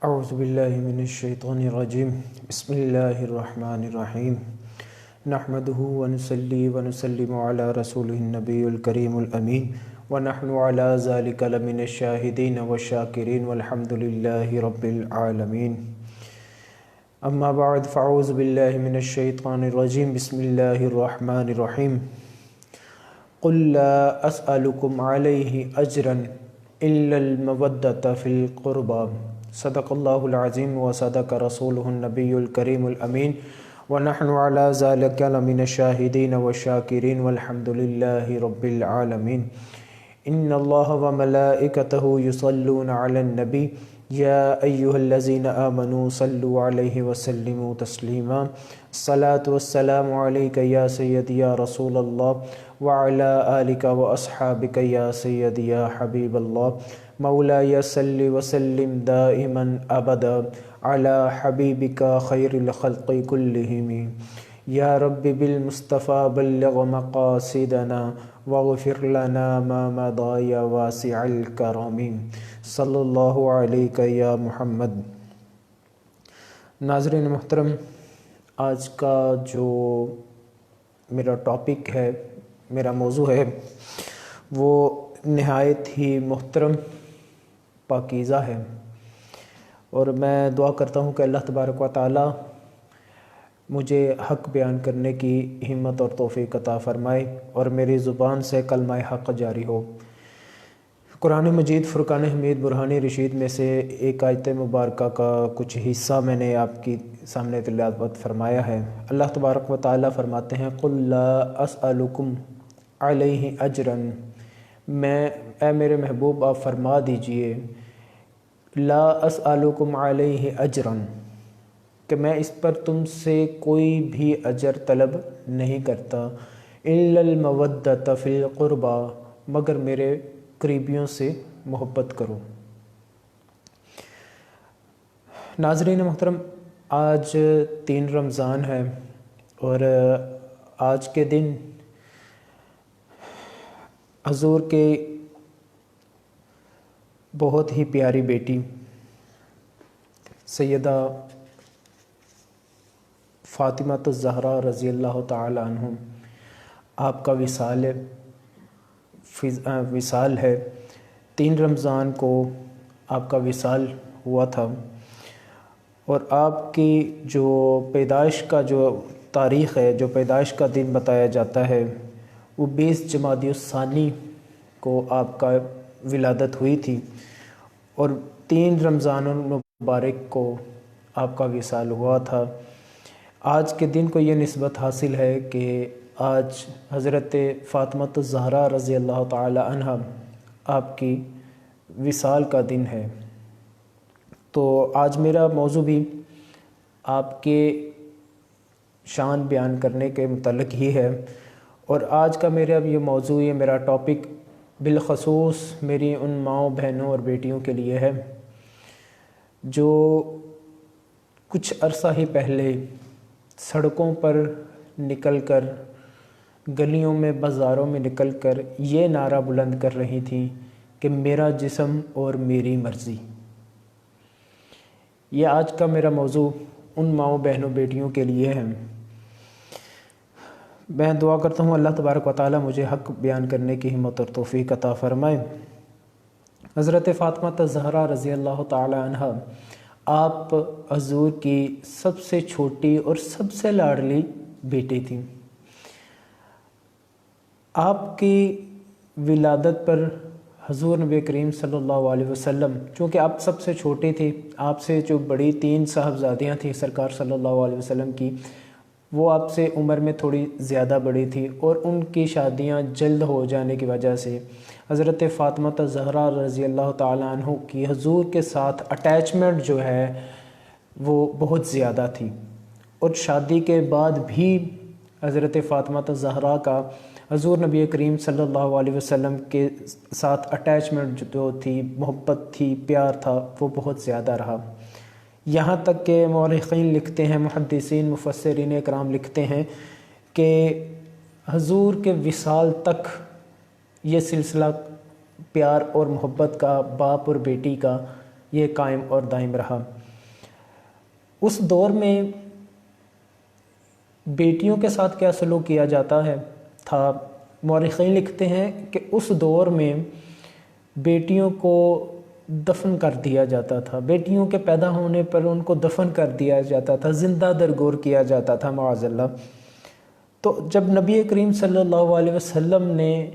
اعوذ باللہ من الشیطان الرجیم بسم اللہ الرحمن الرحیم نحمده ونصلی ونسلم علی رسولہ النبی الکریم الامین ونحن علی ذالک لمن الشاہدین والشاکرین والحمد للہ رب العالمین اما بعد فاعوذ باللہ من الشیطان الرجیم بسم اللہ الرحمن الرحیم قل لا اسألکم علیہ اجرا الا المودۃ فی القربى صدق اللہ العظیم و صدق رسولہ النبی الکریم الامین ونحن علی ذالک لمن الشاہدین والشاکرین والحمد للہ رب العالمین ان اللہ وملائکتہ یصلون علی النبی یا ایہا الذین آمنوا صلوا علیہ وسلموا تسلیما الصلاة والسلام علیک یا سیدی یا رسول اللہ وعلی آلک واصحابک یا سیدی یا حبیب اللہ مولاي صل وسلم دائما ابدا على حبيبك خير الخلق كلهم يا رب بالمصطفى بلغ مقاصدنا واغفر لنا ما مضى يا واسع الكرم صلی اللہ علیہ یا محمد۔ ناظرین محترم، آج کا جو میرا ٹاپک ہے، میرا موضوع ہے، وہ نہایت ہی محترم پاکیزہ ہے، اور میں دعا کرتا ہوں کہ اللہ تبارک و تعالی مجھے حق بیان کرنے کی ہمت اور توفیق عطا فرمائے اور میری زبان سے کلمہ حق جاری ہو۔ قرآن مجید فرقان حمید برہانی رشید میں سے ایک آیت مبارکہ کا کچھ حصہ میں نے آپ کی سامنے تلاوت فرمایا ہے۔ اللہ تبارک و تعالی فرماتے ہیں قل لا اسألکم علیہ اجرا، اے میرے محبوب آپ فرما دیجئے لا اسألکم علیہ اجرا، کہ میں اس پر تم سے کوئی بھی اجر طلب نہیں کرتا، الا المودۃ فی القربى، مگر میرے قریبیوں سے محبت کرو۔ ناظرین محترم، آج 3 رمضان ہے، اور آج کے دن حضور کے بہت ہی پیاری بیٹی سیدہ فاطمہ الزہرا رضی اللہ تعالی عنہ آپ کا وصال ہے۔ 3 رمضان کو آپ کا وصال ہوا تھا، اور آپ کی جو پیدائش کا جو تاریخ ہے، جو پیدائش کا دن بتایا جاتا ہے، وہ 20 جمادی الثانی کو آپ کا ولادت ہوئی تھی، اور 3 رمضان المبارک کو آپ کا وصال ہوا تھا۔ آج کے دن کو یہ نسبت حاصل ہے کہ آج حضرت فاطمہ الزہرا رضی اللہ تعالی عنہ آپ کی وصال کا دن ہے۔ تو آج میرا موضوع بھی آپ کے شان بیان کرنے کے متعلق ہی ہے، اور آج کا میرا یہ موضوع، یہ میرا ٹاپک بالخصوص میری ان ماؤں، بہنوں اور بیٹیوں کے لیے ہے جو کچھ عرصہ ہی پہلے سڑکوں پر نکل کر، گلیوں میں، بازاروں میں نکل کر یہ نعرہ بلند کر رہی تھیں کہ میرا جسم اور میری مرضی۔ یہ آج کا میرا موضوع ان ماؤں، بہنوں، بیٹیوں کے لیے ہے۔ میں دعا کرتا ہوں اللہ تبارک و تعالی مجھے حق بیان کرنے کی ہمت اور توفیق عطا فرمائے۔ حضرت فاطمہ الزہرا رضی اللہ تعالی عنہ آپ حضور کی سب سے چھوٹی اور سب سے لاڈلی بیٹی تھیں۔ آپ کی ولادت پر حضور نبی کریم صلی اللہ علیہ وسلم، چونکہ آپ سب سے چھوٹی تھی، آپ سے جو بڑی 3 صاحبزادیاں تھیں سرکار صلی اللہ علیہ وسلم کی، وہ آپ سے عمر میں تھوڑی زیادہ بڑی تھی، اور ان کی شادیاں جلد ہو جانے کی وجہ سے حضرت فاطمہ الزہرا رضی اللہ تعالیٰ عنہ کی حضور کے ساتھ اٹیچمنٹ جو ہے وہ بہت زیادہ تھی، اور شادی کے بعد بھی حضرت فاطمہ الزہرا کا حضور نبی کریم صلی اللہ علیہ وسلم کے ساتھ اٹیچمنٹ جو تھی، محبت تھی، پیار تھا، وہ بہت زیادہ رہا۔ یہاں تک کہ مورخین لکھتے ہیں، محدثین، مفسرین اکرام لکھتے ہیں کہ حضور کے وصال تک یہ سلسلہ پیار اور محبت کا، باپ اور بیٹی کا یہ قائم اور دائم رہا۔ اس دور میں بیٹیوں کے ساتھ کیا سلوک کیا جاتا تھا، مورخین لکھتے ہیں کہ اس دور میں بیٹیوں کو دفن کر دیا جاتا تھا، بیٹیوں کے پیدا ہونے پر ان کو دفن کر دیا جاتا تھا، زندہ درگور کیا جاتا تھا معاذ اللہ۔ تو جب نبی کریم صلی اللہ علیہ وسلم نے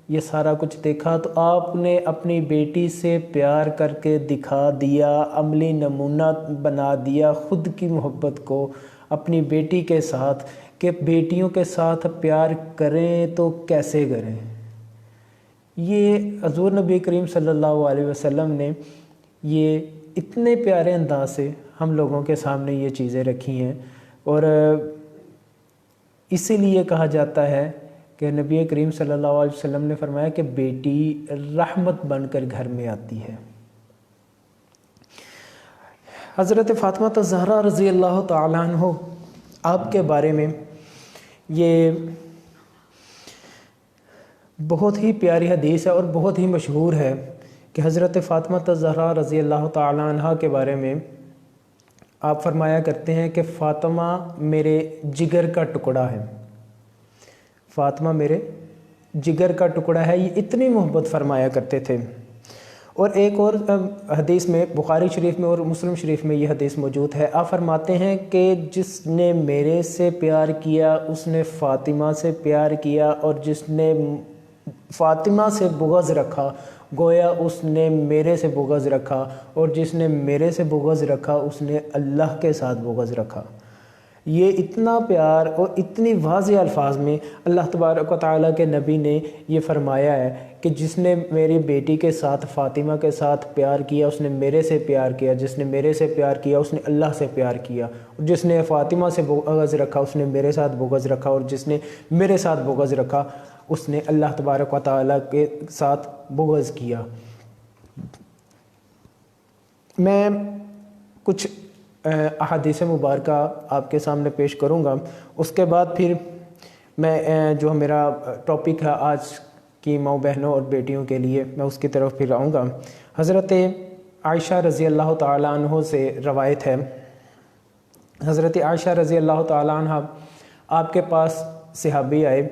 یہ سارا کچھ دیکھا تو آپ نے اپنی بیٹی سے پیار کر کے دکھا دیا، عملی نمونہ بنا دیا خود کی محبت کو اپنی بیٹی کے ساتھ، کہ بیٹیوں کے ساتھ پیار کریں تو کیسے کریں۔ یہ حضور نبی کریم صلی اللہ علیہ وسلم نے یہ اتنے پیارے انداز سے ہم لوگوں کے سامنے یہ چیزیں رکھی ہیں، اور اسی لیے کہا جاتا ہے کہ نبی کریم صلی اللہ علیہ وسلم نے فرمایا کہ بیٹی رحمت بن کر گھر میں آتی ہے۔ حضرت فاطمہ الزہرا رضی اللہ تعالیٰ عنہ، آپ کے بارے میں یہ بہت ہی پیاری حدیث ہے اور بہت ہی مشہور ہے کہ حضرت فاطمہ الزہرا رضی اللہ تعالیٰ عنہ کے بارے میں آپ فرمایا کرتے ہیں کہ فاطمہ میرے جگر کا ٹکڑا ہے، فاطمہ میرے جگر کا ٹکڑا ہے، یہ اتنی محبت فرمایا کرتے تھے۔ اور ایک اور حدیث میں، بخاری شریف میں اور مسلم شریف میں یہ حدیث موجود ہے، آپ فرماتے ہیں کہ جس نے میرے سے پیار کیا اس نے فاطمہ سے پیار کیا، اور جس نے فاطمہ سے بغض رکھا گویا اس نے میرے سے بغض رکھا، اور جس نے میرے سے بغض رکھا اس نے اللہ کے ساتھ بغض رکھا۔ یہ اتنا پیار اور اتنی واضح الفاظ میں اللہ تبارک و تعالیٰ کے نبی نے یہ فرمایا ہے کہ جس نے میری بیٹی کے ساتھ، فاطمہ کے ساتھ پیار کیا اس نے میرے سے پیار کیا، جس نے میرے سے پیار کیا اس نے اللہ سے پیار کیا، اور جس نے فاطمہ سے بغض رکھا اس نے میرے ساتھ بغض رکھا، اور جس نے میرے ساتھ بغض رکھا اس نے اللہ تبارک و تعالیٰ کے ساتھ بغض کیا۔ میں کچھ احادیث مبارکہ آپ کے سامنے پیش کروں گا، اس کے بعد پھر میں جو میرا ٹاپک ہے آج کی ماؤں بہنوں اور بیٹیوں کے لیے، میں اس کی طرف پھر آؤں گا۔ حضرت عائشہ رضی اللہ تعالیٰ عنہ سے روایت ہے، حضرت عائشہ رضی اللہ تعالیٰ عنہ آپ کے پاس صحابی آئے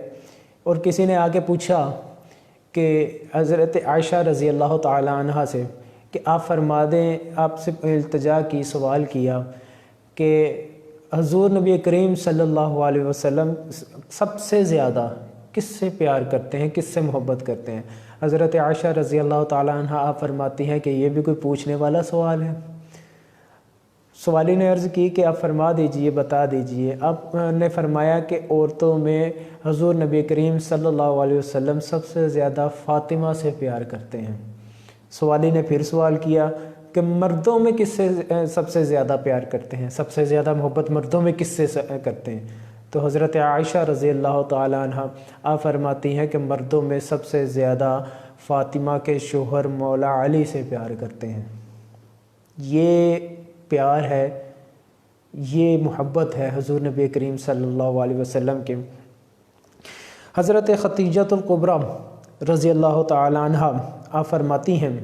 اور کسی نے آ کے پوچھا کہ حضرت عائشہ رضی اللہ تعالیٰ عنہ سے کہ آپ فرما دیں، آپ سے التجا کی، سوال کیا کہ حضور نبی کریم صلی اللہ علیہ وسلم سب سے زیادہ کس سے پیار کرتے ہیں، کس سے محبت کرتے ہیں؟ حضرت عائشہ رضی اللہ تعالیٰ عنہ آپ فرماتی ہیں کہ یہ بھی کوئی پوچھنے والا سوال ہے؟ سوالی نے عرض کی کہ آپ فرما دیجئے، بتا دیجئے۔ آپ نے فرمایا کہ عورتوں میں حضور نبی کریم صلی اللہ علیہ وسلم سب سے زیادہ فاطمہ سے پیار کرتے ہیں۔ سوالی نے پھر سوال کیا کہ مردوں میں کس سے سب سے زیادہ پیار کرتے ہیں، سب سے زیادہ محبت مردوں میں کس سے کرتے ہیں؟ تو حضرت عائشہ رضی اللہ تعالیٰ عنہ آپ فرماتی ہیں کہ مردوں میں سب سے زیادہ فاطمہ کے شوہر مولا علی سے پیار کرتے ہیں۔ یہ پیار ہے، یہ محبت ہے حضور نبی کریم صلی اللہ علیہ وسلم کے۔ حضرت خدیجہ الکبریٰ رضی اللہ تعالیٰ عنہ آپ فرماتی ہیں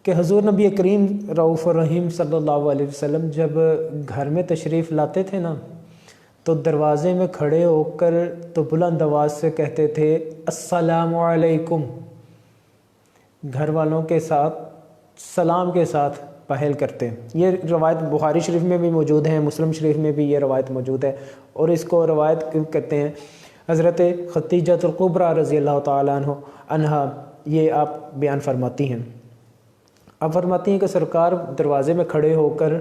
کہ حضور نبی کریم رؤوف الرحیم صلی اللہ علیہ وسلم جب گھر میں تشریف لاتے تھے نا تو دروازے میں کھڑے ہو کر تو بلند آواز سے کہتے تھے السلام علیکم، گھر والوں کے ساتھ سلام کے ساتھ پہل کرتے۔ یہ روایت بخاری شریف میں بھی موجود ہے، مسلم شریف میں بھی یہ روایت موجود ہے، اور اس کو روایت کہتے ہیں حضرت خدیجہ الکبریٰ رضی اللہ تعالیٰ عنہ یہ آپ بیان فرماتی ہیں۔ آپ فرماتی ہیں کہ سرکار دروازے میں کھڑے ہو کر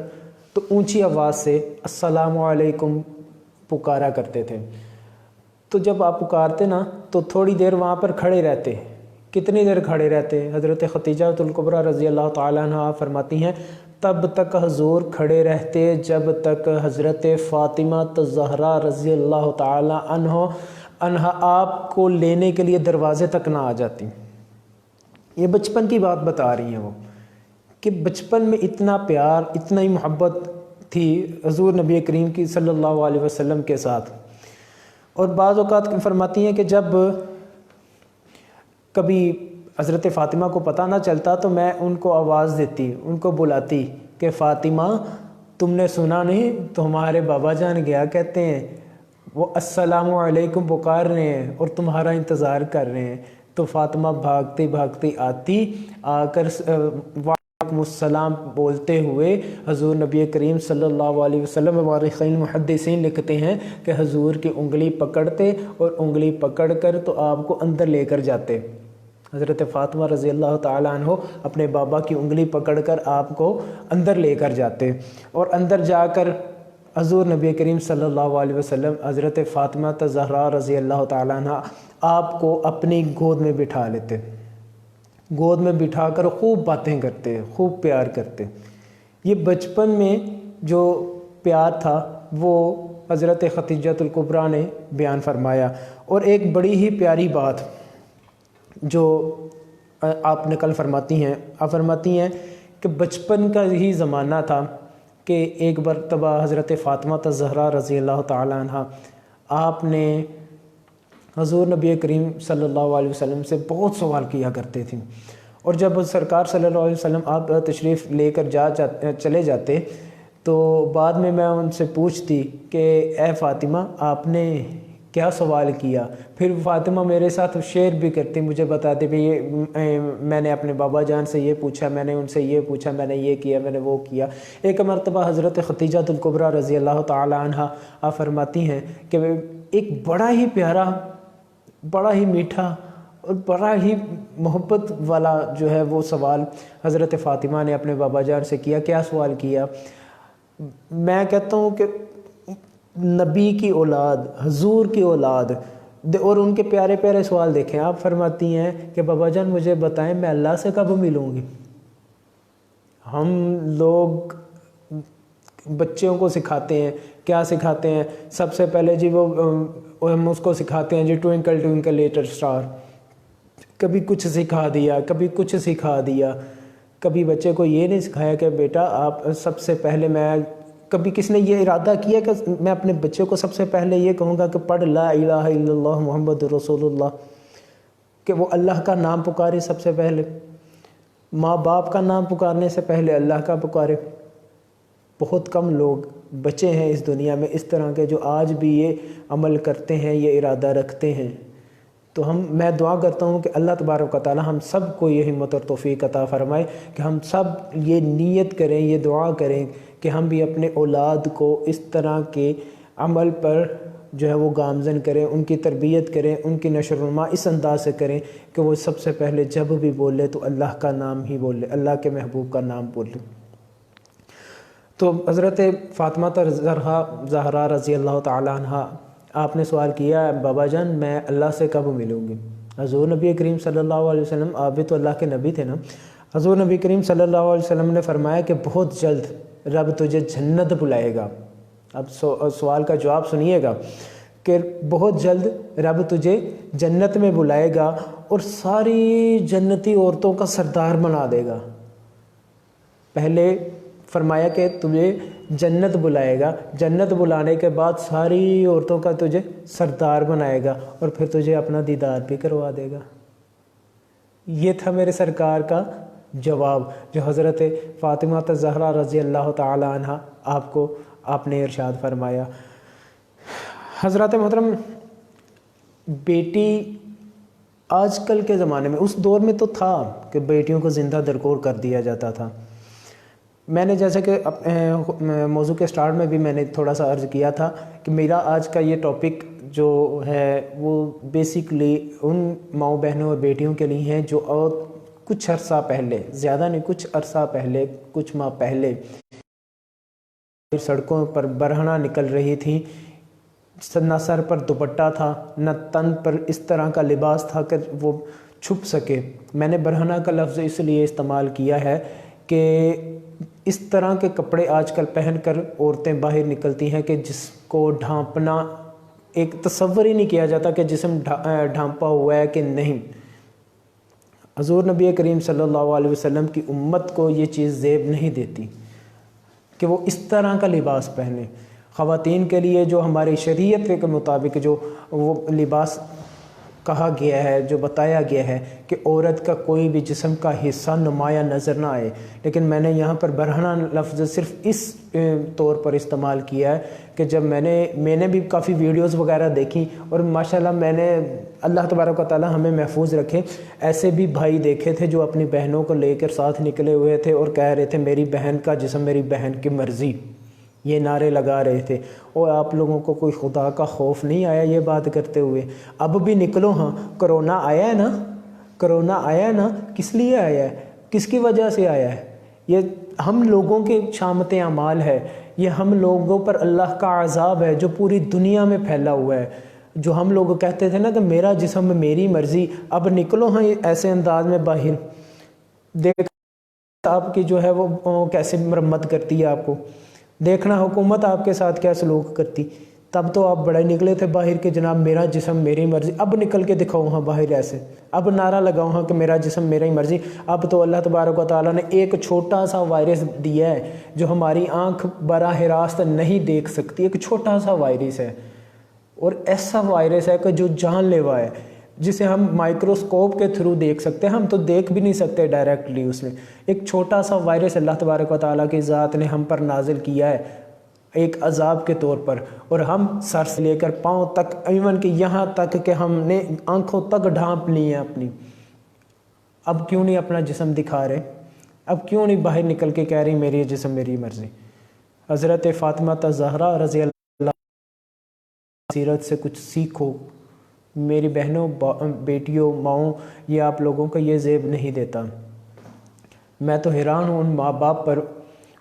تو اونچی آواز سے السلام علیکم پکارا کرتے تھے۔ تو جب آپ پکارتے نا تو تھوڑی دیر وہاں پر کھڑے رہتے۔ کتنی دیر کھڑے رہتے؟ حضرت خدیجہ الکبریٰ رضی اللہ تعالیٰ عنہ فرماتی ہیں تب تک حضور کھڑے رہتے جب تک حضرت فاطمہ الزہرا رضی اللہ تعالیٰ عنہ آپ کو لینے کے لیے دروازے تک نہ آ جاتی۔ یہ بچپن کی بات بتا رہی ہیں وہ، کہ بچپن میں اتنا پیار، اتنا ہی محبت تھی حضور نبی کریم کی صلی اللہ علیہ وسلم کے ساتھ۔ اور بعض اوقات فرماتی ہیں کہ جب کبھی حضرت فاطمہ کو پتہ نہ چلتا تو میں ان کو آواز دیتی، ان کو بلاتی کہ فاطمہ تم نے سنا نہیں تمہارے بابا جان گیا کہتے ہیں، وہ السلام علیکم پکار رہے ہیں اور تمہارا انتظار کر رہے ہیں۔ تو فاطمہ بھاگتی بھاگتی آتی، آ کر وعلیکم السلام بولتے ہوئے حضور نبی کریم صلی اللہ علیہ وسلم، مورخین محدثین لکھتے ہیں کہ حضور کی انگلی پکڑتے اور انگلی پکڑ کر تو آپ کو اندر لے کر جاتے۔ حضرت فاطمہ رضی اللہ تعالیٰ عنہ اپنے بابا کی انگلی پکڑ کر آپ کو اندر لے کر جاتے، اور اندر جا کر حضور نبی کریم صلی اللہ علیہ وسلم حضرت فاطمہ الزہرا رضی اللہ تعالیٰ عنہ آپ کو اپنی گود میں بٹھا لیتے، گود میں بٹھا کر خوب باتیں کرتے، خوب پیار کرتے۔ یہ بچپن میں جو پیار تھا وہ حضرت خدیجہ الکبریٰ نے بیان فرمایا۔ اور ایک بڑی ہی پیاری بات جو آپ نقل فرماتی ہیں، آپ فرماتی ہیں کہ بچپن کا ہی زمانہ تھا کہ ایک مرتبہ حضرت فاطمہ الزہرا رضی اللہ تعالیٰ عنہ آپ نے حضور نبی کریم صلی اللہ علیہ وسلم سے بہت سوال کیا کرتے تھیں، اور جب سرکار صلی اللہ علیہ وسلم آپ تشریف لے کر چلے جاتے تو بعد میں ان سے پوچھتی کہ اے فاطمہ آپ نے کیا سوال کیا؟ پھر فاطمہ میرے ساتھ شیئر بھی کرتی، مجھے بتاتے بھی یہ میں نے اپنے بابا جان سے یہ پوچھا، میں نے ان سے یہ پوچھا، میں نے یہ کیا، میں نے وہ کیا۔ ایک مرتبہ حضرت خدیجہ الکبریٰ رضی اللہ تعالی عنہ آپ فرماتی ہیں کہ ایک بڑا ہی پیارا، بڑا ہی میٹھا اور بڑا ہی محبت والا جو ہے وہ سوال حضرت فاطمہ نے اپنے بابا جان سے کیا۔ کیا سوال کیا؟ میں کہتا ہوں کہ نبی کی اولاد، حضور کی اولاد، اور ان کے پیارے پیارے سوال دیکھیں۔ آپ فرماتی ہیں کہ بابا جان مجھے بتائیں میں اللہ سے کب ملوں گی؟ ہم لوگ بچوں کو سکھاتے ہیں، کیا سکھاتے ہیں؟ سب سے پہلے جی وہ ہم اس کو سکھاتے ہیں جی ٹوئنکل ٹوئنکل لٹل اسٹار، کبھی کچھ سکھا دیا، کبھی کچھ سکھا دیا۔ کبھی بچے کو یہ نہیں سکھایا کہ بیٹا آپ سب سے پہلے کبھی کس نے یہ ارادہ کیا کہ میں اپنے بچے کو سب سے پہلے یہ کہوں گا کہ پڑھ لا الہ الا اللہ محمد رسول اللہ، کہ وہ اللہ کا نام پکارے سب سے پہلے، ماں باپ کا نام پکارنے سے پہلے اللہ کا پکارے؟ بہت کم لوگ بچے ہیں اس دنیا میں اس طرح کے جو آج بھی یہ عمل کرتے ہیں، یہ ارادہ رکھتے ہیں۔ تو میں دعا کرتا ہوں کہ اللہ تبارک و تعالی ہم سب کو یہ ہمت اور توفیق عطا فرمائے کہ ہم سب یہ نیت کریں، یہ دعا کریں کہ ہم بھی اپنے اولاد کو اس طرح کے عمل پر جو ہے وہ گامزن کریں، ان کی تربیت کریں، ان کی نشر و نما اس انداز سے کریں کہ وہ سب سے پہلے جب بھی بولے تو اللہ کا نام ہی بولے، اللہ کے محبوب کا نام بولے۔ تو حضرت فاطمہ زہرا رضی اللہ تعالیٰ عنہ آپ نے سوال کیا بابا جان میں اللہ سے کب ملوں گی؟ حضور نبی کریم صلی اللہ علیہ وسلم، آپ بھی تو اللہ کے نبی تھے نا، حضور نبی کریم صلی اللہ علیہ وسلم نے فرمایا کہ بہت جلد رب تجھے جنت بلائے گا۔ اب سوال کا جواب سنیے گا کہ بہت جلد رب تجھے جنت میں بلائے گا اور ساری جنتی عورتوں کا سردار بنا دے گا۔ پہلے فرمایا کہ تجھے جنت بلائے گا، جنت بلانے کے بعد ساری عورتوں کا تجھے سردار بنائے گا اور پھر تجھے اپنا دیدار بھی کروا دے گا۔ یہ تھا میرے سرکار کا جواب جو حضرت فاطمہ الزہرا رضی اللہ تعالی عنہ آپ نے ارشاد فرمایا۔ حضرات محترم، بیٹی آج کل کے زمانے میں، اس دور میں تو تھا کہ بیٹیوں کو زندہ درگور کر دیا جاتا تھا۔ میں نے جیسے کہ موضوع کے سٹارٹ میں بھی میں نے تھوڑا سا عرض کیا تھا کہ میرا آج کا یہ ٹاپک جو ہے وہ بیسیکلی ان ماؤں بہنوں اور بیٹیوں کے لیے ہیں جو اور کچھ عرصہ پہلے، زیادہ نہیں کچھ عرصہ پہلے، کچھ ماہ پہلے سڑکوں پر برہنہ نکل رہی تھیں، نہ سر پر دوپٹہ تھا، نہ تن پر اس طرح کا لباس تھا کہ وہ چھپ سکے۔ میں نے برہنہ کا لفظ اس لیے استعمال کیا ہے کہ اس طرح کے کپڑے آج کل پہن کر عورتیں باہر نکلتی ہیں کہ جس کو ڈھانپنا ایک تصور ہی نہیں کیا جاتا کہ جسم ڈھانپا ہوا ہے کہ نہیں۔ حضور نبی کریم صلی اللہ علیہ وسلم کی امت کو یہ چیز زیب نہیں دیتی کہ وہ اس طرح کا لباس پہنے۔ خواتین کے لیے جو ہماری شریعت کے مطابق جو وہ لباس کہا گیا ہے، جو بتایا گیا ہے کہ عورت کا کوئی بھی جسم کا حصہ نمایاں نظر نہ آئے، لیکن میں نے یہاں پر برہنہ لفظ صرف اس طور پر استعمال کیا ہے کہ جب میں نے بھی کافی ویڈیوز وغیرہ دیکھی، اور ماشاءاللہ میں نے، اللہ تبارک و تعالی ہمیں محفوظ رکھے، ایسے بھی بھائی دیکھے تھے جو اپنی بہنوں کو لے کر ساتھ نکلے ہوئے تھے اور کہہ رہے تھے میری بہن کا جسم میری بہن کی مرضی، یہ نعرے لگا رہے تھے۔ اور آپ لوگوں کو کوئی خدا کا خوف نہیں آیا یہ بات کرتے ہوئے؟ اب بھی نکلو، ہاں کرونا آیا ہے نا، کرونا آیا ہے نا، کس لیے آیا ہے، کس کی وجہ سے آیا ہے؟ یہ ہم لوگوں کے شامت اعمال ہے، یہ ہم لوگوں پر اللہ کا عذاب ہے جو پوری دنیا میں پھیلا ہوا ہے۔ جو ہم لوگ کہتے تھے نا کہ میرا جسم میری مرضی، اب نکلو ہاں ایسے انداز میں باہر، دیکھ آپ کی جو ہے وہ کیسے مرمت کرتی ہے، آپ کو دیکھنا حکومت آپ کے ساتھ کیا سلوک کرتی۔ تب تو آپ بڑے نکلے تھے باہر کہ جناب میرا جسم میری مرضی، اب نکل کے دکھاؤ ہاں باہر ایسے، اب نعرہ لگاؤ ہاں کہ میرا جسم میری مرضی۔ اب تو اللہ تبارک و تعالیٰ نے ایک چھوٹا سا وائرس دیا ہے جو ہماری آنکھ براہ راست نہیں دیکھ سکتی، ایک چھوٹا سا وائرس ہے، اور ایسا وائرس ہے کہ جو جان لیوا ہے، جسے ہم مائکروسکوپ کے تھرو دیکھ سکتے ہیں، ہم تو دیکھ بھی نہیں سکتے ڈائریکٹلی اس میں۔ ایک چھوٹا سا وائرس اللہ تبارک و تعالیٰ کی ذات نے ہم پر نازل کیا ہے ایک عذاب کے طور پر، اور ہم سر سے لے کر پاؤں تک، ایون کہ یہاں تک کہ ہم نے آنکھوں تک ڈھانپ لی ہیں اپنی، اب کیوں نہیں اپنا جسم دکھا رہے؟ اب کیوں نہیں باہر نکل کے کہہ رہی میری جسم میری مرضی؟ حضرت فاطمہ زہرا رضی اللہ سیرت سے کچھ سیکھو میری بہنوں، بیٹیوں، ماؤں، یہ آپ لوگوں کو یہ زیب نہیں دیتا۔ میں تو حیران ہوں ان ماں باپ پر،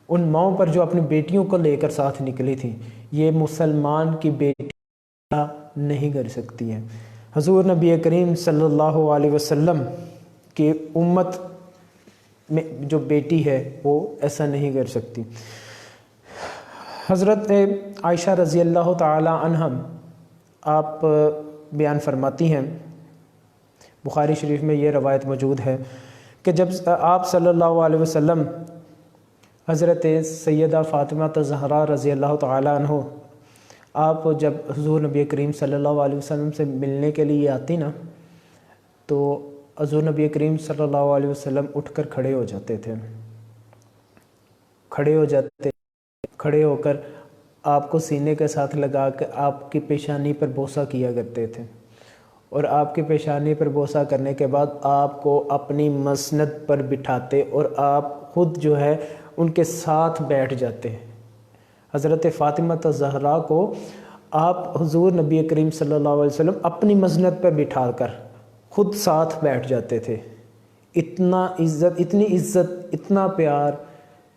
ان ماؤں پر جو اپنی بیٹیوں کو لے کر ساتھ نکلی تھی۔ یہ مسلمان کی بیٹی نہیں کر سکتی ہے۔ حضور نبی کریم صلی اللہ علیہ وسلم کی امت میں جو بیٹی ہے وہ ایسا نہیں کر سکتی۔ حضرت عائشہ رضی اللہ تعالی عنہ آپ بیان فرماتی ہیں، بخاری شریف میں یہ روایت موجود ہے کہ جب آپ صلی اللہ علیہ وسلم حضرت سیدہ فاطمہ زہرا رضی اللہ تعالی عنہ، آپ جب حضور نبی کریم صلی اللہ علیہ وسلم سے ملنے کے لیے آتی نا، تو حضور نبی کریم صلی اللہ علیہ وسلم اٹھ کر کھڑے ہو جاتے تھے، کھڑے ہو کر آپ کو سینے کے ساتھ لگا کے آپ کی پیشانی پر بوسہ کیا کرتے تھے، اور آپ کی پیشانی پر بوسہ کرنے کے بعد آپ کو اپنی مسند پر بٹھاتے اور آپ خود جو ہے ان کے ساتھ بیٹھ جاتے۔ حضرت فاطمہ زہرا کو آپ حضور نبی کریم صلی اللہ علیہ وسلم اپنی مسند پر بٹھا کر خود ساتھ بیٹھ جاتے تھے۔ اتنا عزت، اتنی عزت، اتنا پیار،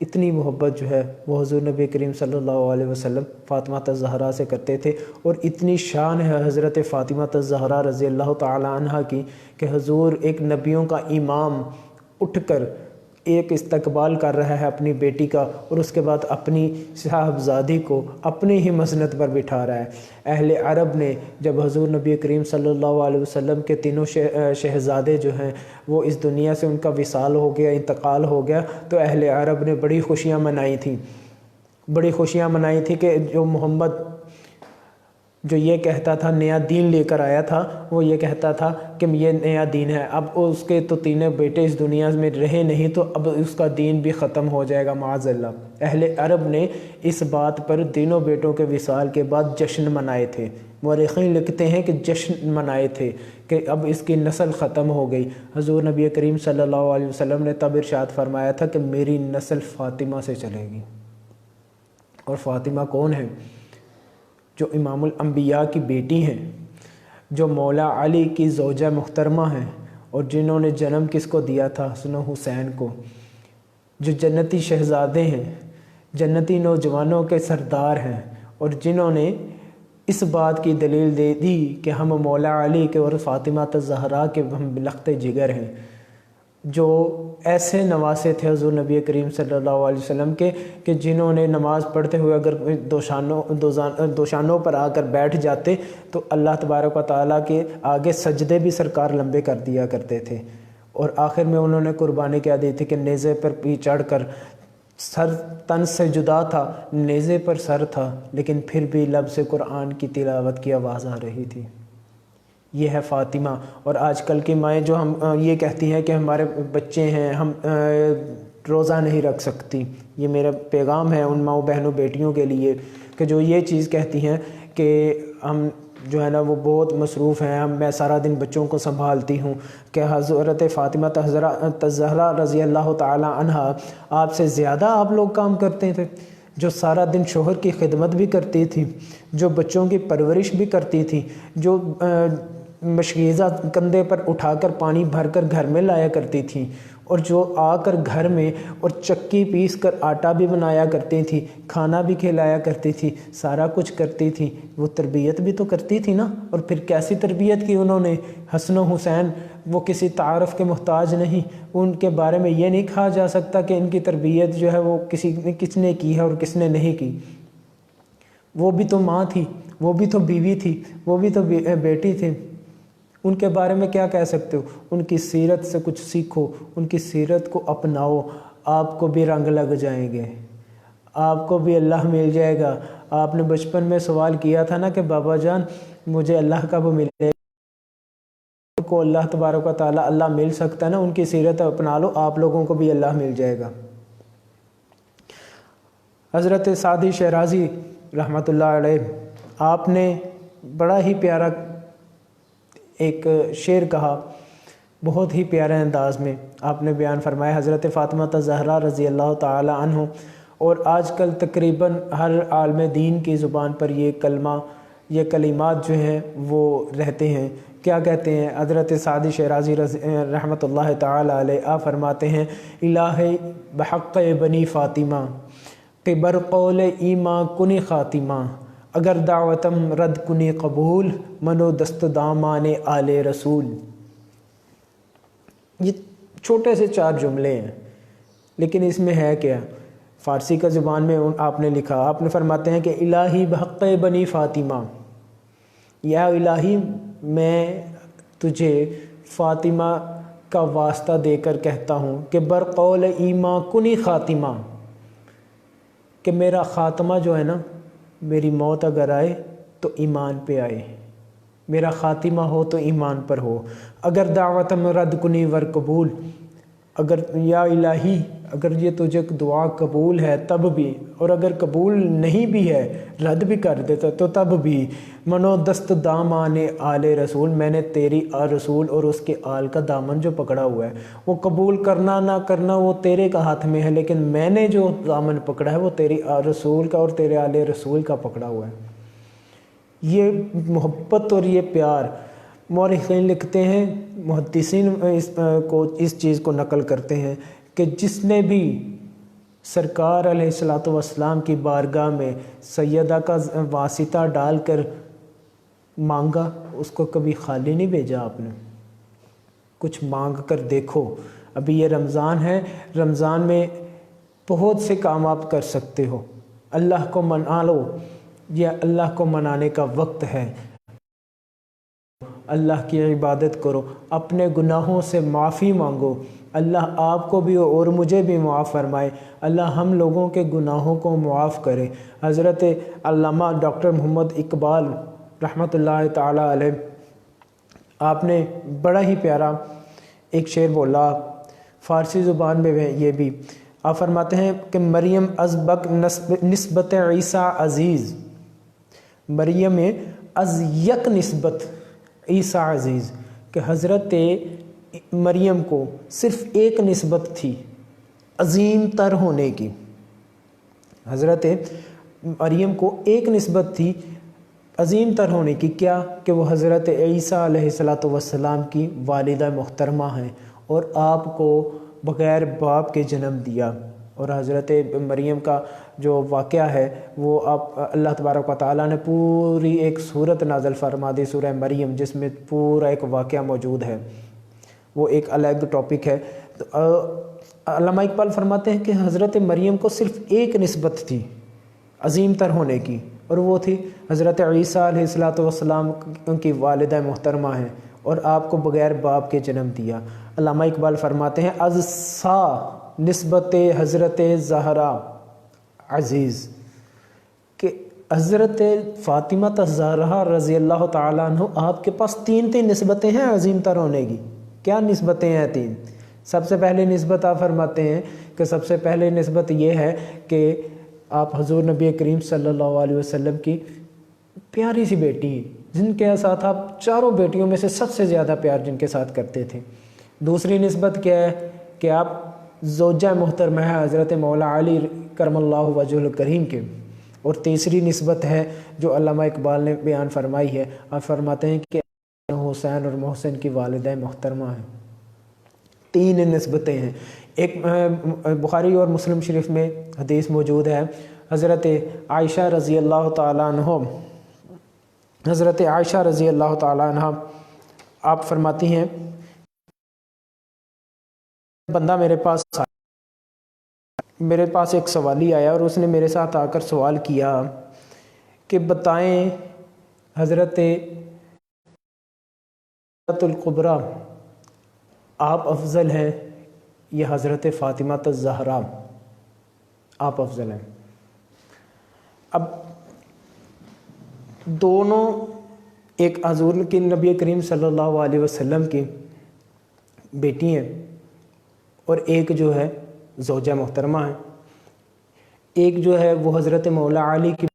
اتنی محبت جو ہے وہ حضور نبی کریم صلی اللہ علیہ وسلم فاطمہ زہرا سے کرتے تھے، اور اتنی شان ہے حضرت فاطمہ زہرا رضی اللہ تعالی عنہ کی کہ حضور ایک نبیوں کا امام اٹھ کر ایک استقبال کر رہا ہے اپنی بیٹی کا، اور اس کے بعد اپنی صاحبزادی کو اپنی ہی مسند پر بٹھا رہا ہے۔ اہل عرب نے جب حضور نبی کریم صلی اللہ علیہ وسلم کے تینوں شہزادے جو ہیں وہ اس دنیا سے ان کا وصال ہو گیا، انتقال ہو گیا، تو اہل عرب نے بڑی خوشیاں منائی تھیں کہ جو محمد جو یہ کہتا تھا نیا دین لے کر آیا تھا، وہ یہ کہتا تھا کہ یہ نیا دین ہے، اب اس کے تو تینوں بیٹے اس دنیا میں رہے نہیں، تو اب اس کا دین بھی ختم ہو جائے گا معاذ اللہ۔ اہل عرب نے اس بات پر تینوں بیٹوں کے وصال کے بعد جشن منائے تھے، مورخین لکھتے ہیں کہ جشن منائے تھے کہ اب اس کی نسل ختم ہو گئی۔ حضور نبی کریم صلی اللہ علیہ وسلم نے تب ارشاد فرمایا تھا کہ میری نسل فاطمہ سے چلے گی، اور فاطمہ کون ہے؟ جو امام الانبیاء کی بیٹی ہیں، جو مولا علی کی زوجہ محترمہ ہیں، اور جنہوں نے جنم کس کو دیا تھا؟ حسن و حسین کو، جو جنتی شہزادے ہیں، جنتی نوجوانوں کے سردار ہیں، اور جنہوں نے اس بات کی دلیل دے دی کہ ہم مولا علی کے اور فاطمہ زہرا کے ہم لخت جگر ہیں، جو ایسے نواسے تھے حضور نبی کریم صلی اللہ علیہ وسلم کے کہ جنہوں نے نماز پڑھتے ہوئے اگر دوشانوں پر آ کر بیٹھ جاتے تو اللہ تبارک و تعالیٰ کے آگے سجدے بھی سرکار لمبے کر دیا کرتے تھے، اور آخر میں انہوں نے قربانی کیا دی تھی کہ نیزے پر چڑھ کر، سر تن سے جدا تھا، نیزے پر سر تھا، لیکن پھر بھی لب سے قرآن کی تلاوت کی آواز آ رہی تھی۔ یہ ہے فاطمہ۔ اور آج کل کی مائیں جو ہم یہ کہتی ہیں کہ ہمارے بچے ہیں، ہم روزہ نہیں رکھ سکتی، یہ میرا پیغام ہے ان ماؤں بہنوں بیٹیوں کے لیے کہ جو یہ چیز کہتی ہیں کہ ہم جو ہے نا وہ بہت مصروف ہیں، میں سارا دن بچوں کو سنبھالتی ہوں، کہ حضرت فاطمہ الزہرا رضی اللہ تعالی عنہا آپ سے زیادہ آپ لوگ کام کرتے تھے، جو سارا دن شوہر کی خدمت بھی کرتی تھی، جو بچوں کی پرورش بھی کرتی تھی، جو مشکیزہ کندھے پر اٹھا کر پانی بھر کر گھر میں لایا کرتی تھیں، اور جو آ کر گھر میں اور چکی پیس کر آٹا بھی بنایا کرتی تھی، کھانا بھی کھلایا کرتی تھی، سارا کچھ کرتی تھی، وہ تربیت بھی تو کرتی تھی نا۔ اور پھر کیسی تربیت کی انہوں نے؟ حسن و حسین وہ کسی تعارف کے محتاج نہیں، ان کے بارے میں یہ نہیں کہا جا سکتا کہ ان کی تربیت جو ہے وہ کس نے کی ہے اور کس نے نہیں کی۔ وہ بھی تو ماں تھی، وہ بھی تو بیوی تھی، وہ بھی تو بیٹی تھی، ان کے بارے میں کیا کہہ سکتے ہو؟ ان کی سیرت سے کچھ سیکھو، ان کی سیرت کو اپناؤ، آپ کو بھی رنگ لگ جائیں گے، آپ کو بھی اللہ مل جائے گا۔ آپ نے بچپن میں سوال کیا تھا نا کہ بابا جان مجھے اللہ کب ملے گا، کو اللہ تبارک و تعالی اللہ مل سکتا ہے نا، ان کی سیرت اپنا لو، آپ لوگوں کو بھی اللہ مل جائے گا۔ حضرت سعدی شیرازی رحمۃ اللہ علیہ، آپ نے بڑا ہی پیارا ایک شعر کہا، بہت ہی پیارے انداز میں آپ نے بیان فرمایا، حضرت فاطمہ الزہرا رضی اللہ تعالی عنہ، اور آج کل تقریباً ہر عالم دین کی زبان پر یہ کلمہ، یہ کلمات جو ہیں وہ رہتے ہیں۔ کیا کہتے ہیں حضرت سعدی شیرازی رحمۃ اللہ تعالی علیہ؟ آپ فرماتے ہیں، الہ بحق بنی فاطمہ کہ بر قول ایما کنی خاتمہ، اگر دعوتم رد کنی قبول، منو دست دامان آل رسول۔ یہ چھوٹے سے 4 جملے ہیں، لیکن اس میں ہے کیا؟ فارسی کا زبان میں آپ نے لکھا، آپ نے فرماتے ہیں کہ الہی بحق بنی فاطمہ، یا الہی میں تجھے فاطمہ کا واسطہ دے کر کہتا ہوں کہ بر قول ایما کنی خاتمہ، کہ میرا خاتمہ جو ہے نا، میری موت اگر آئے تو ایمان پہ آئے، میرا خاتمہ ہو تو ایمان پر ہو۔ اگر دعوتم رد کنی ور قبول، اگر یا الہی اگر یہ تجھے دعا قبول ہے تب بھی، اور اگر قبول نہیں بھی ہے رد بھی کر دیتا تو تب بھی، منو دست دامان آل رسول، میں نے تیری رسول اور اس کے آل کا دامن جو پکڑا ہوا ہے، وہ قبول کرنا نہ کرنا وہ تیرے کا ہاتھ میں ہے، لیکن میں نے جو دامن پکڑا ہے وہ تیری رسول کا اور تیرے آل رسول کا پکڑا ہوا ہے۔ یہ محبت اور یہ پیار، مورخین لکھتے ہیں، محدثین اس چیز کو نقل کرتے ہیں کہ جس نے بھی سرکار علیہ الصلوۃ والسلام کی بارگاہ میں سیدہ کا واسطہ ڈال کر مانگا، اس کو کبھی خالی نہیں بھیجا آپ نے۔ کچھ مانگ کر دیکھو، ابھی یہ رمضان ہے، رمضان میں بہت سے کام آپ کر سکتے ہو، اللہ کو منا لو، یہ اللہ کو منانے کا وقت ہے، اللہ کی عبادت کرو، اپنے گناہوں سے معافی مانگو، اللہ آپ کو بھی اور مجھے بھی معاف فرمائے، اللہ ہم لوگوں کے گناہوں کو معاف کرے۔ حضرت علامہ ڈاکٹر محمد اقبال رحمۃ اللہ تعالی علیہ، آپ نے بڑا ہی پیارا ایک شعر بولا، فارسی زبان میں یہ بھی آپ فرماتے ہیں کہ مریم از بک نسبت عیسیٰ عزیز، مریم از یک نسبت عیسیٰ عزیز، کہ حضرت مریم کو صرف ایک نسبت تھی عظیم تر ہونے کی، حضرت مریم کو ایک نسبت تھی عظیم تر ہونے کی، کیا؟ کہ وہ حضرت عیسیٰ علیہ السلام کی والدہ محترمہ ہیں اور آپ کو بغیر باپ کے جنم دیا۔ اور حضرت مریم کا جو واقعہ ہے وہ اللہ تبارک و تعالیٰ نے پوری ایک سورت نازل فرما دی، سورہ مریم، جس میں پورا ایک واقعہ موجود ہے، وہ ایک الگ ٹاپک ہے۔ علامہ اقبال فرماتے ہیں کہ حضرت مریم کو صرف ایک نسبت تھی عظیم تر ہونے کی، اور وہ تھی حضرت عیسیٰ علیہ السلام کی والدہ محترمہ ہیں اور آپ کو بغیر باپ کے جنم دیا۔ علامہ اقبال فرماتے ہیں از سا نسبت حضرت زہرا عزیز، کہ حضرت فاطمہ الزہرا رضی اللہ تعالیٰ عنہ آپ کے پاس تین نسبتیں ہیں عظیم تر ہونے کی۔ کیا نسبتیں ہیں تین؟ سب سے پہلے نسبت آپ فرماتے ہیں کہ سب سے پہلے نسبت یہ ہے کہ آپ حضور نبی کریم صلی اللہ علیہ وسلم کی پیاری سی بیٹی ہیں، جن کے ساتھ آپ چاروں بیٹیوں میں سے سب سے زیادہ پیار جن کے ساتھ کرتے تھے۔ دوسری نسبت کیا ہے کہ آپ زوجہ محترمہ ہے حضرت مولا علی کرم اللہ وجہ الکریم کے۔ اور تیسری نسبت ہے جو علامہ اقبال نے بیان فرمائی ہے، آپ فرماتے ہیں کہ حسین اور محسن کی والدہ محترمہ ہیں۔ تین نسبتیں ہیں۔ ایک بخاری اور مسلم شریف میں حدیث موجود ہے، حضرت عائشہ رضی اللہ تعالیٰ عنہ آپ فرماتی ہیں بندہ میرے پاس ایک سوالی آیا اور اس نے میرے ساتھ آ کر سوال کیا کہ بتائیں حضرت القبریٰ آپ افضل ہیں یا حضرت فاطمہ الزہرا آپ افضل ہیں؟ اب دونوں ایک حضور کی نبی کریم صلی اللہ علیہ وسلم کی بیٹی ہیں اور ایک جو ہے زوجہ محترمہ ہے، ایک جو ہے وہ حضرت مولا علی کی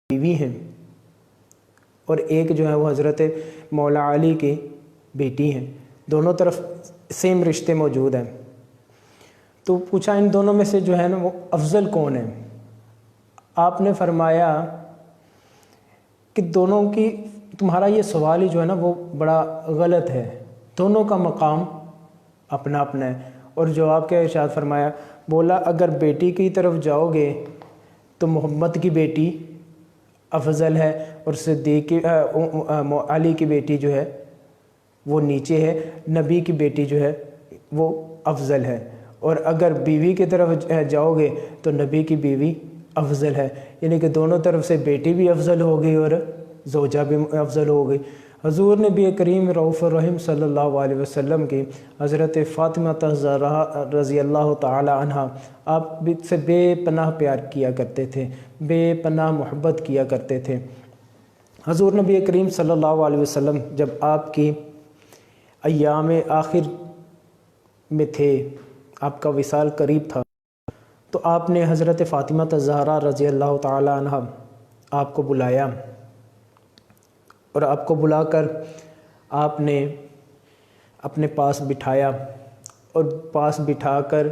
بیوی ہیں اور ایک جو ہے وہ حضرت مولا علی کی بیٹی ہیں۔ دونوں طرف سیم رشتے موجود ہیں۔ تو پوچھا ان دونوں میں سے جو ہے نا وہ افضل کون ہے؟ آپ نے فرمایا کہ دونوں کی تمہارا یہ سوال ہی جو ہے نا وہ بڑا غلط ہے، دونوں کا مقام اپنا اپنا ہے۔ اور جواب کے ارشاد فرمایا، بولا اگر بیٹی کی طرف جاؤ گے تو محمد کی بیٹی افضل ہے اور صدیق علی کی بیٹی جو ہے وہ نیچے ہے، نبی کی بیٹی جو ہے وہ افضل ہے۔ اور اگر بیوی کی طرف جاؤ گے تو نبی کی بیوی افضل ہے، یعنی کہ دونوں طرف سے بیٹی بھی افضل ہو گئی اور زوجہ بھی افضل ہو گئی۔ حضور نبی کریم رؤوف الرحیم صلی اللہ علیہ وسلم کی حضرت فاطمہ الزہرا رضی اللہ تعالی عنہ آپ سے بے پناہ پیار کیا کرتے تھے، بے پناہ محبت کیا کرتے تھے۔ حضور نبی کریم صلی اللہ علیہ وسلم جب آپ کی ایام آخر میں تھے، آپ کا وصال قریب تھا، تو آپ نے حضرت فاطمہ الزہرا رضی اللہ تعالی عنہ آپ کو بلایا اور آپ کو بلا کر آپ نے اپنے پاس بٹھایا اور پاس بٹھا کر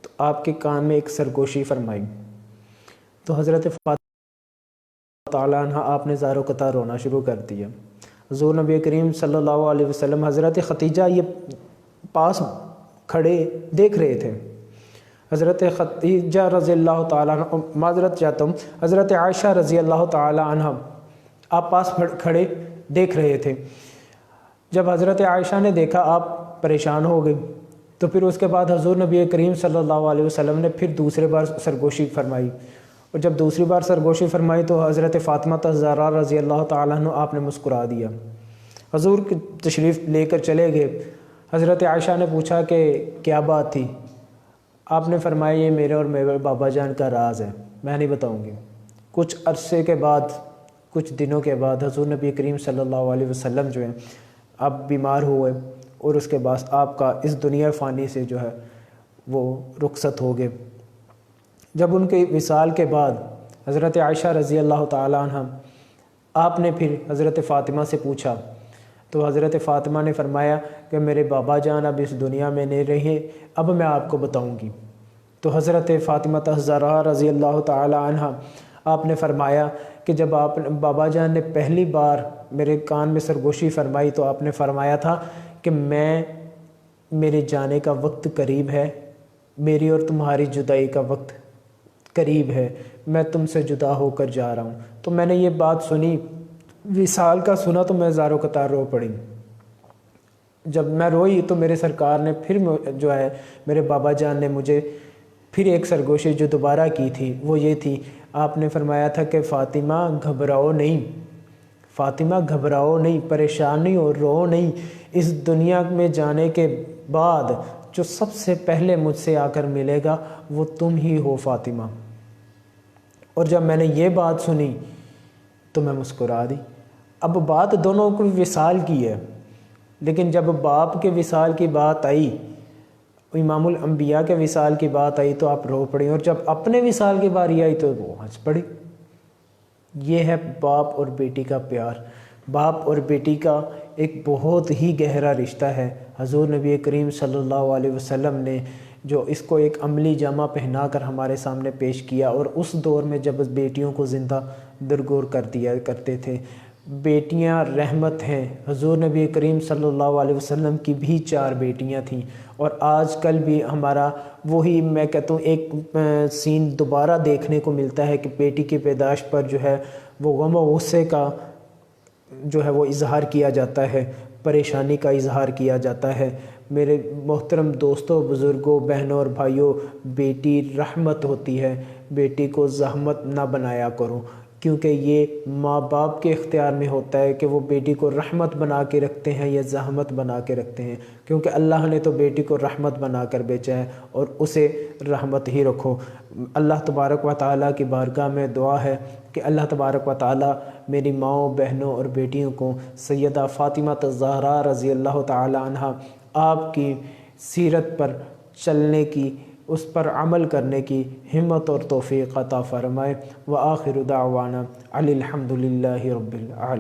تو آپ کے کان میں ایک سرگوشی فرمائی۔ تو حضرت فاطمہ تعالیٰ عنہ آپ نے زار و قطار رونا شروع کر دیا۔ حضور نبی کریم صلی اللہ علیہ وسلم حضرت ختیجہ یہ پاس کھڑے دیکھ رہے تھے۔ حضرت ختیجہ رضی اللہ تعالیٰ عنہ، معذرت چاہتا ہوں، حضرت عائشہ رضی اللہ تعالیٰ عنہ آپ پاس کھڑے دیکھ رہے تھے۔ جب حضرت عائشہ نے دیکھا آپ پریشان ہو گئے تو پھر اس کے بعد حضور نبی کریم صلی اللہ علیہ وسلم نے پھر دوسرے بار سرگوشی فرمائی، اور جب دوسری بار سرگوشی فرمائی تو حضرت فاطمہ الزہرا رضی اللہ تعالیٰ عنہ آپ نے مسکرا دیا۔ حضور کی تشریف لے کر چلے گئے۔ حضرت عائشہ نے پوچھا کہ کیا بات تھی؟ آپ نے فرمایا یہ میرے اور میرے بابا جان کا راز ہے، میں نہیں بتاؤں گی۔ کچھ عرصے کے بعد، کچھ دنوں کے بعد حضور نبی کریم صلی اللہ علیہ وسلم جو ہیں آپ بیمار ہوئے اور اس کے بعد آپ کا اس دنیا فانی سے جو ہے وہ رخصت ہو گئے۔ جب ان کے وصال کے بعد حضرت عائشہ رضی اللہ تعالیٰ عنہ آپ نے پھر حضرت فاطمہ سے پوچھا تو حضرت فاطمہ نے فرمایا کہ میرے بابا جان اب اس دنیا میں نہیں رہے، اب میں آپ کو بتاؤں گی۔ تو حضرت فاطمہ الزہرا رضی اللہ تعالیٰ عنہ آپ نے فرمایا کہ جب بابا جان نے پہلی بار میرے کان میں سرگوشی فرمائی تو آپ نے فرمایا تھا کہ میرے جانے کا وقت قریب ہے، میری اور تمہاری جدائی کا وقت قریب ہے، میں تم سے جدا ہو کر جا رہا ہوں۔ تو میں نے یہ بات سنی، وصال کا سنا تو میں زار و قطار رو پڑی۔ جب میں روئی تو میرے سرکار نے پھر جو ہے میرے بابا جان نے مجھے پھر ایک سرگوشی جو دوبارہ کی تھی وہ یہ تھی، آپ نے فرمایا تھا کہ فاطمہ گھبراؤ نہیں، فاطمہ گھبراؤ نہیں، پریشان نہیں اور رو نہیں، اس دنیا میں جانے کے بعد جو سب سے پہلے مجھ سے آ کر ملے گا وہ تم ہی ہو فاطمہ۔ اور جب میں نے یہ بات سنی تو میں مسکرا دی۔ اب بات دونوں کو وصال کی ہے، لیکن جب باپ کے وصال کی بات آئی، امام الانبیاء کے وصال کی بات آئی تو آپ رو پڑی، اور جب اپنے وصال کی باری آئی تو وہ ہنس پڑی۔ یہ ہے باپ اور بیٹی کا پیار۔ باپ اور بیٹی کا ایک بہت ہی گہرا رشتہ ہے۔ حضور نبی کریم صلی اللہ علیہ وسلم نے جو اس کو ایک عملی جامہ پہنا کر ہمارے سامنے پیش کیا، اور اس دور میں جب بیٹیوں کو زندہ درگور کر دیا کرتے تھے۔ بیٹیاں رحمت ہیں۔ حضور نبی کریم صلی اللہ علیہ وسلم کی بھی 4 بیٹیاں تھیں، اور آج کل بھی ہمارا وہی میں کہتا ہوں ایک سین دوبارہ دیکھنے کو ملتا ہے کہ بیٹی کی پیدائش پر جو ہے وہ غم و غصے کا جو ہے وہ اظہار کیا جاتا ہے، پریشانی کا اظہار کیا جاتا ہے۔ میرے محترم دوستوں، بزرگوں، بہنوں اور بھائیوں، بیٹی رحمت ہوتی ہے، بیٹی کو زحمت نہ بنایا کرو، کیونکہ یہ ماں باپ کے اختیار میں ہوتا ہے کہ وہ بیٹی کو رحمت بنا کے رکھتے ہیں یا زحمت بنا کے رکھتے ہیں، کیونکہ اللہ نے تو بیٹی کو رحمت بنا کر بھیجا ہے، اور اسے رحمت ہی رکھو۔ اللہ تبارک و تعالیٰ کی بارگاہ میں دعا ہے کہ اللہ تبارک و تعالیٰ میری ماؤں، بہنوں اور بیٹیوں کو سیدہ فاطمہ الزہراء رضی اللہ تعالی عنہ آپ کی سیرت پر چلنے کی، اس پر عمل کرنے کی ہمت اور توفیق عطا فرمائے۔ وآخر دعوانا الحمد للہ رب العالمین۔